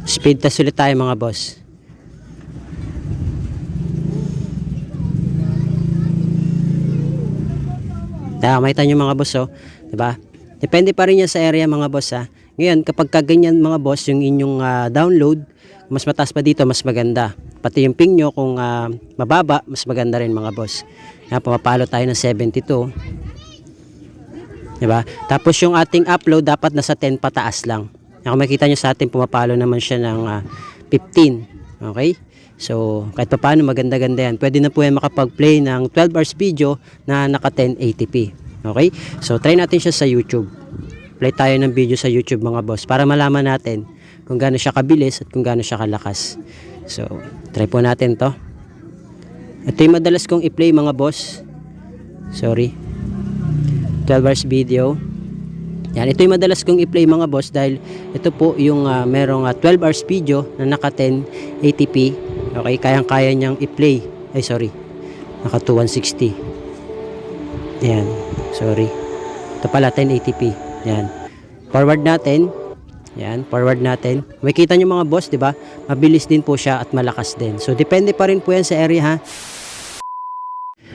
Speed test ulit tayo mga boss. Makita nyo mga boss, oh, diba? Depende pa rin yan sa area mga boss, ha. Ngayon, kapag kaganyan mga boss, yung inyong download, mas mataas pa dito, mas maganda. Pati yung ping nyo, kung mababa, mas maganda rin mga boss. Yan, pumapalo tayo ng 72. Diba? Tapos yung ating upload, dapat nasa 10 pataas lang. Kung makita nyo sa atin, pumapalo naman siya ng 15. Okay? So, kahit pa paano, maganda-ganda yan. Pwede na po yan makapag-play ng 12 hours video na naka 1080p. Okay? So, try natin siya sa YouTube. Play tayo ng video sa YouTube mga boss para malaman natin kung gaano siya kabilis at kung gaano siya kalakas. So, try po natin to. Ito yung madalas kong i-play mga boss. Sorry. 12 hours video. Yan, ito yung madalas kong i-play mga boss dahil ito po yung merong 12 hours video na naka 1080p. Okay, kayang-kaya niyang i-play. Ay, sorry. Naka 2160. Yan, sorry. Ito pala 1080p. Yan. Forward natin. Yan, forward natin. Makikita niyo mga boss, 'di ba? Mabilis din po siya at malakas din. So depende pa rin po 'yan sa area, ha.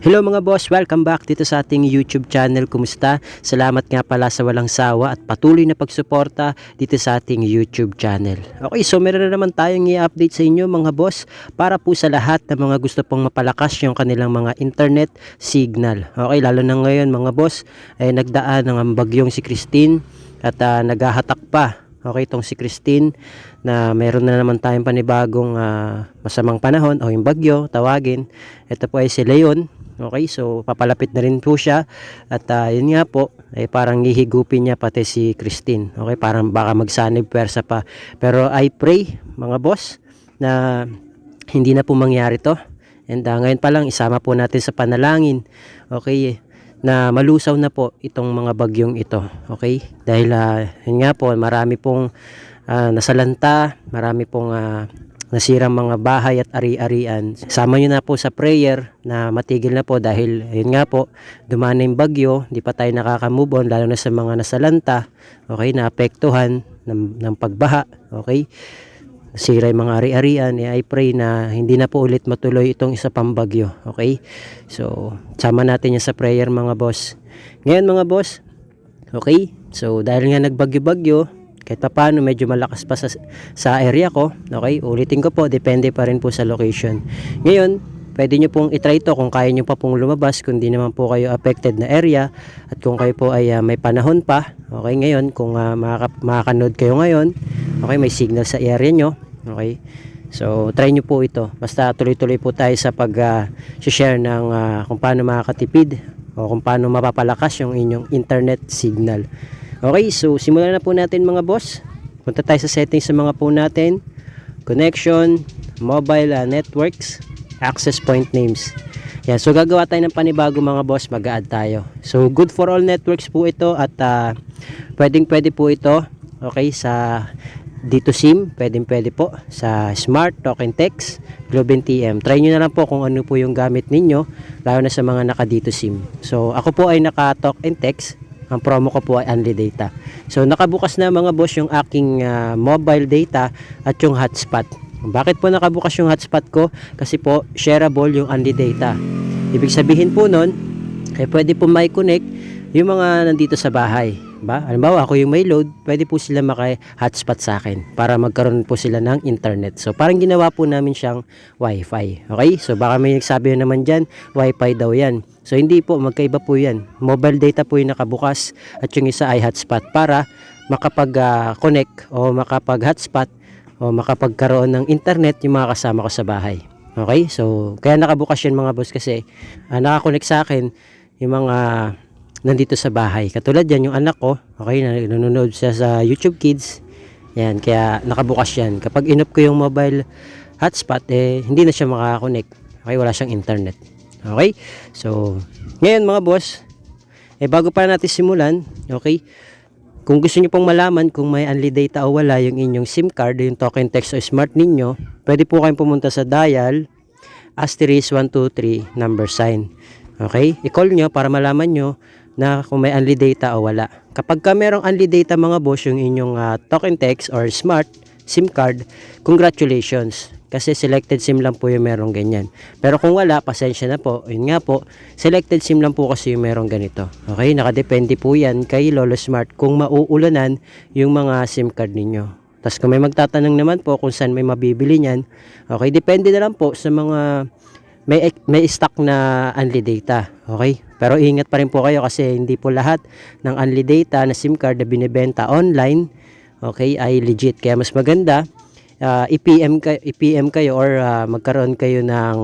Hello mga boss, welcome back dito sa ating YouTube channel. Kumusta? Salamat nga pala sa walang sawa at patuloy na pagsuporta dito sa ating YouTube channel. Okay, so meron na naman tayong i-update sa inyo mga boss para po sa lahat ng mga gusto pong mapalakas yung kanilang mga internet signal. Okay, lalo na ngayon mga boss, ay nagdaan ng bagyong si Christine at naghahatak pa. Okay, itong si Christine na meron na naman tayong panibagong masamang panahon o yung bagyo, tawagin. Ito po ay si Leon. Okay, so papalapit na rin po siya at yun nga po, ay parang hihigupin niya pati si Christine. Okay, parang baka magsanib pwersa pa. Pero I pray mga boss na hindi na po mangyari to. And ngayon pa lang isama po natin sa panalangin. Okay, na malusaw na po itong mga bagyong ito. Okay? Dahil yun nga po, marami pong nasalanta, marami pong nasirang mga bahay at ari-arian. Sama nyo na po sa prayer na matigil na po dahil yun nga po, dumana yung bagyo, di pa tayo nakaka-move on, lalo na sa mga nasalanta, okay, naapektuhan ng pagbaha. Okay? Sira yung mga ari-arian, I pray na hindi na po ulit matuloy itong isa pang bagyo. Okay? So, sama natin yan sa prayer mga boss. Ngayon mga boss, okay? So, dahil nga nagbagyo-bagyo, kahit pa paano medyo malakas pa sa area ko. Okay? Ulitin ko po, depende pa rin po sa location. Ngayon, pwede nyo pong itry ito kung kaya nyo pa pong lumabas, kung di naman po kayo affected na area, at kung kayo po ay may panahon pa. Okay? Ngayon, kung makakanood kayo ngayon, okay, may signal sa area nyo. Okay? So, try nyo po ito. Basta tuloy-tuloy po tayo sa pag-share ng kung paano makakatipid o kung paano mapapalakas yung inyong internet signal. Okay, so simulan na po natin mga boss. Punta tayo sa settings sa mga phone natin. Connection, mobile networks, access point names. Yan, so gagawa tayo ng panibago mga boss, mag-a-add tayo. So, good for all networks po ito at pwede po ito, okay, sa dito SIM, pwede po sa Smart, Token Text, Globe TM. Try nyo na lang po kung ano po yung gamit ninyo, lalo na sa mga naka dito SIM. So, ako po ay naka Token Text. Ang promo ko po ay Only Data. So, nakabukas na mga boss yung aking mobile data at yung hotspot. Bakit po nakabukas yung hotspot ko? Kasi po, shareable yung Only Data. Ibig sabihin po nun, ay pwede po may connect yung mga nandito sa bahay. Ba? Halimbawa, ako yung may load, pwede po sila maki-hotspot sa akin para magkaroon po sila ng internet. So, parang ginawa po namin siyang Wi-Fi. Okay? So, baka may nagsabi naman dyan, Wi-Fi daw yan. So, hindi po, magkaiba po yan. Mobile data po yung nakabukas at yung isa ay hotspot para makapag-connect o makapag-hotspot o makapagkaroon ng internet yung mga kasama ko sa bahay. Okay? So, kaya nakabukas yan mga boss kasi nakakonect sa akin yung mga nandito sa bahay. Katulad yan, yung anak ko, okay, nanonood siya sa YouTube Kids. Yan, kaya nakabukas yan. Kapag inop ko yung mobile hotspot, hindi na siya makakonect. Okay, wala siyang internet. Okay? So, ngayon mga boss, bago pa natin simulan, okay, kung gusto niyo pong malaman kung may only data o wala yung inyong SIM card, yung token text o smart ninyo, pwede po kayong pumunta sa dial, *123 number sign. Okay? I-call nyo para malaman nyo na kung may only data o wala. Kapag ka merong only data mga boss yung inyong token text or smart, SIM card, congratulations. Kasi selected SIM lang po yung merong ganyan. Pero kung wala, pasensya na po. Yun nga po, selected SIM lang po kasi yung merong ganito. Okay, nakadepende po yan kay Lolo Smart kung mauulanan yung mga SIM card ninyo. Tapos kung may magtatanong naman po kung saan may mabibili niyan, okay, depende na lang po sa mga may stock na unli data. Okay? Pero ingat pa rin po kayo kasi hindi po lahat ng unli data na SIM card na binibenta online, okay, ay legit. Kaya mas maganda i-PM kayo or magkaroon kayo ng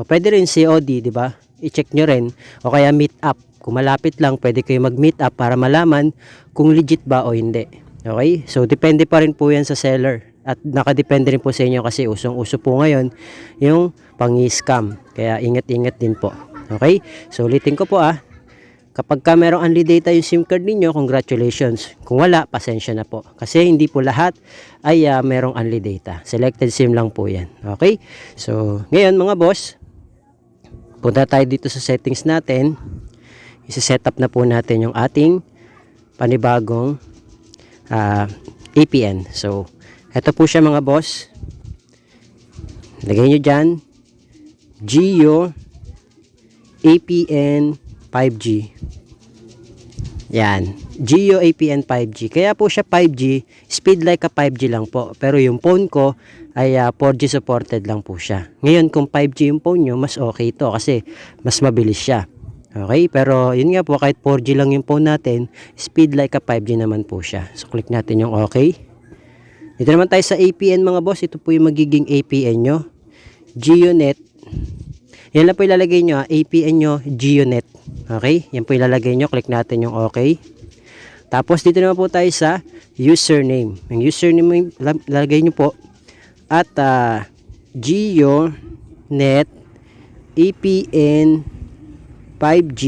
pwede rin COD, di ba? I-check nyo rin o kaya meet up. Kung malapit lang, pwede kayo mag-meet up para malaman kung legit ba o hindi. Okay? So depende pa rin po yan sa seller at nakadepende rin po sa inyo kasi usong-uso po ngayon yung pang-scam. Kaya ingat-ingat din po. Okay? So ulitin ko po kapag ka merong unli data yung SIM card ninyo, congratulations. Kung wala, pasensya na po. Kasi hindi po lahat ay merong unli data. Selected SIM lang po yan. Okay? So, ngayon mga boss, punta tayo dito sa settings natin. Isi-set up na po natin yung ating panibagong APN. So, ito po siya mga boss. Lagay nyo dyan. Geo APN 5G. Yan. Geo APN 5G. Kaya po siya 5G. Speed like a 5G lang po. Pero yung phone ko ay 4G supported lang po siya. Ngayon kung 5G yung phone nyo, mas okay ito kasi mas mabilis siya. Okay? Pero yun nga po, kahit 4G lang yung phone natin, speed like a 5G naman po siya. So click natin yung okay. Dito naman tayo sa APN mga boss. Ito po yung magiging APN nyo. GeoNet. Yan lang po ilalagay nyo. APN nyo, GeoNet. Okay? Yan po ilalagay nyo. Click natin yung okay. Tapos dito naman po tayo sa username. Yung username ilalagay nyo po. At GeoNet APN 5G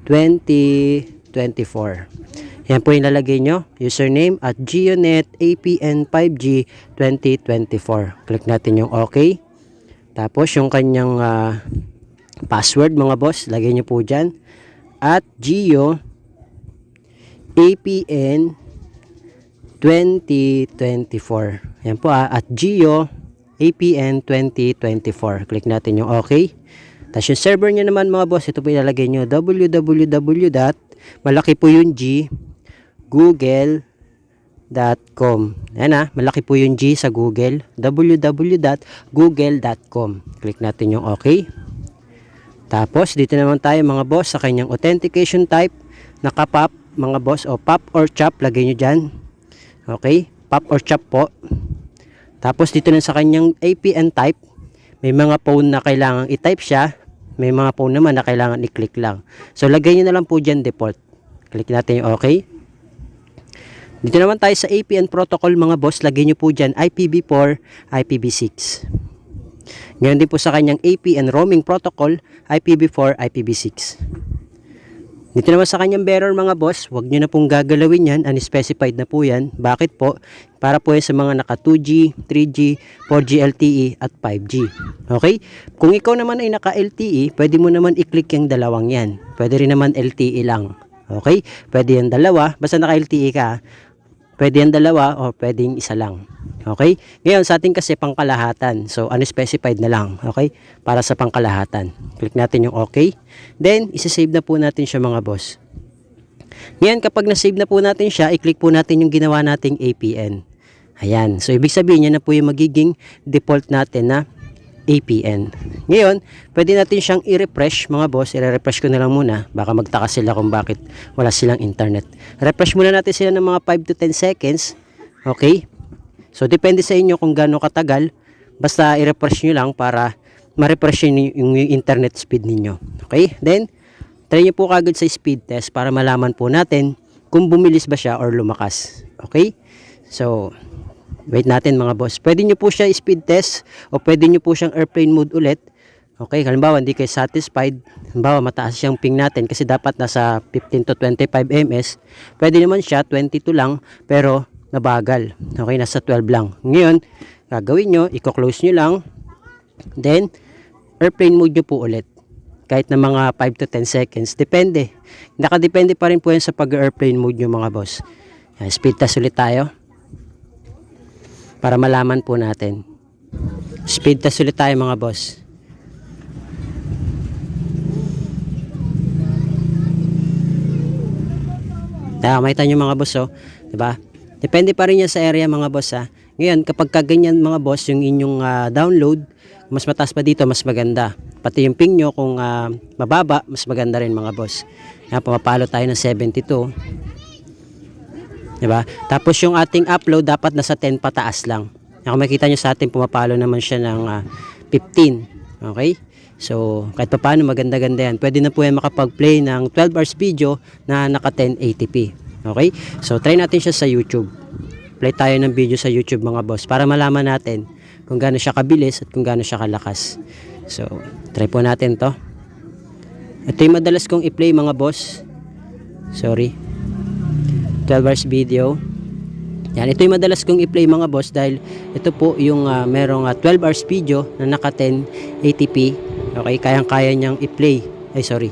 2024. Yan po yung lalagay nyo. Username at GeoNet APN 5G 2024. Click natin yung okay. Tapos yung kanyang password mga boss, lagay nyo po dyan. At Geo APN 2024. Yan po at Geo APN 2024. Click natin yung okay. Tapos yung server nyo naman mga boss, ito po ilalagay nyo. www. Malaki po yung G, google.com. Yan malaki po yung G sa Google. www.google.com. Click natin yung okay. Tapos dito naman tayo mga boss sa kanyang authentication type. Naka-pop mga boss o pop or chop. Lagay nyo dyan. Okay. Pop or chop po. Tapos dito na sa kanyang APN type. May mga phone na kailangan i-type siya. May mga phone naman na kailangan i-click lang. So lagay nyo na lang po dyan default. Click natin yung okay. Dito naman tayo sa APN protocol mga boss, lagay nyo po dyan IPv4, IPv6. Ngayon din po sa kanyang APN roaming protocol, IPv4, IPv6. Dito naman sa kanyang bearer mga boss, huwag nyo na pong gagalawin yan, unspecified na po yan. Bakit po? Para po yan sa mga naka 2G, 3G, 4G LTE at 5G. Okay? Kung ikaw naman ay naka LTE, pwede mo naman i-click yung dalawang yan. Pwede rin naman LTE lang. Okay? Pwede yung dalawa, basta naka LTE ka. Pwede yan dalawa o pwedeng isa lang. Okay? Ngayon sa atin kasi pangkalahatan. So unspecified na lang. Okay? Para sa pangkalahatan. Click natin yung okay. Then isa-save na po natin siya mga boss. Ngayon kapag na-save na po natin siya, i-click po natin yung ginawa nating APN. Ayan. So ibig sabihin yan na po yung magiging default natin na APN. Ngayon, pwede natin siyang i-refresh mga boss. I-refresh ko na lang muna. Baka magtaka sila kung bakit wala silang internet. Refresh muna natin sila ng mga 5 to 10 seconds. Okay? So, depende sa inyo kung gaano katagal. Basta i-refresh nyo lang para ma-refresh yung internet speed ninyo. Okay? Then, try nyo po kagad sa speed test para malaman po natin kung bumilis ba siya or lumakas. Okay? So, wait natin mga boss. Pwede nyo po siya speed test o pwede nyo po siyang airplane mode ulit. Okay, halimbawa hindi kayo satisfied. Halimbawa mataas siyang ping natin kasi dapat nasa 15 to 25 ms. Pwede naman siya 22 lang pero nabagal. Okay, nasa 12 lang. Ngayon, gagawin nyo, i-close nyo lang. Then, airplane mode nyo po ulit. Kahit na mga 5 to 10 seconds. Depende. Nakadepende pa rin po yan sa pag-airplane mode nyo mga boss. Yan, speed test ulit tayo. para malaman po natin. Speed test ulit tayo mga boss. Makita nyo mga boss, oh, diba? Depende pa rin yan sa area mga boss, ha. Ngayon, kapag kaganyan mga boss, yung inyong download, mas mataas pa dito, mas maganda. Pati yung ping nyo, kung mababa, mas maganda rin mga boss. Yan, pumapalo tayo ng 72. Diba? Tapos yung ating upload, dapat nasa 10 pataas lang. Kung makikita nyo sa ating, pumapalo naman siya ng 15. Okay? So, kahit pa paano, maganda-ganda yan. Pwede na po yan makapag-play ng 12 hours video na naka 1080p. Okay? So, try natin siya sa YouTube. Play tayo ng video sa YouTube mga boss para malaman natin kung gaano siya kabilis at kung gaano siya kalakas. So, try po natin to. Ito yung madalas kong i-play mga boss. Sorry. 12 hours video. Yan, ito yung madalas kong i-play mga boss dahil ito po yung merong 12 hours video na naka 1080p. Okay, kayang-kaya niyang i-play. Ay, sorry.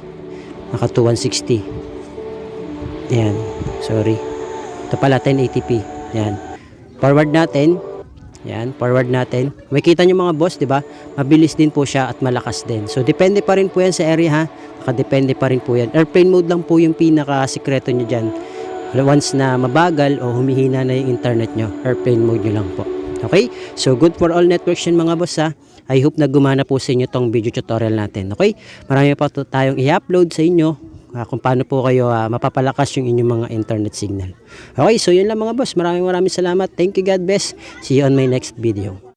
Naka 2160. Yan, sorry. Ito pala 1080p. Yan. Forward natin. Yan, forward natin. Makikita niyo mga boss, 'di ba? Mabilis din po siya at malakas din. So depende pa rin po 'yan sa area, ha. Nakadepende pa rin po 'yan. Airplane mode lang po yung pinaka-sikreto niyo diyan. Once na mabagal o humihina na yung internet nyo, airplane mode nyo lang po. Okay? So, good for all networks yun mga boss, ha. I hope na gumana po sa inyo tong video tutorial natin. Okay? Marami pa tayong i-upload sa inyo kung paano po kayo mapapalakas yung inyong mga internet signal. Okay? So, yun lang mga boss. Maraming salamat. Thank you, God bless. See you on my next video.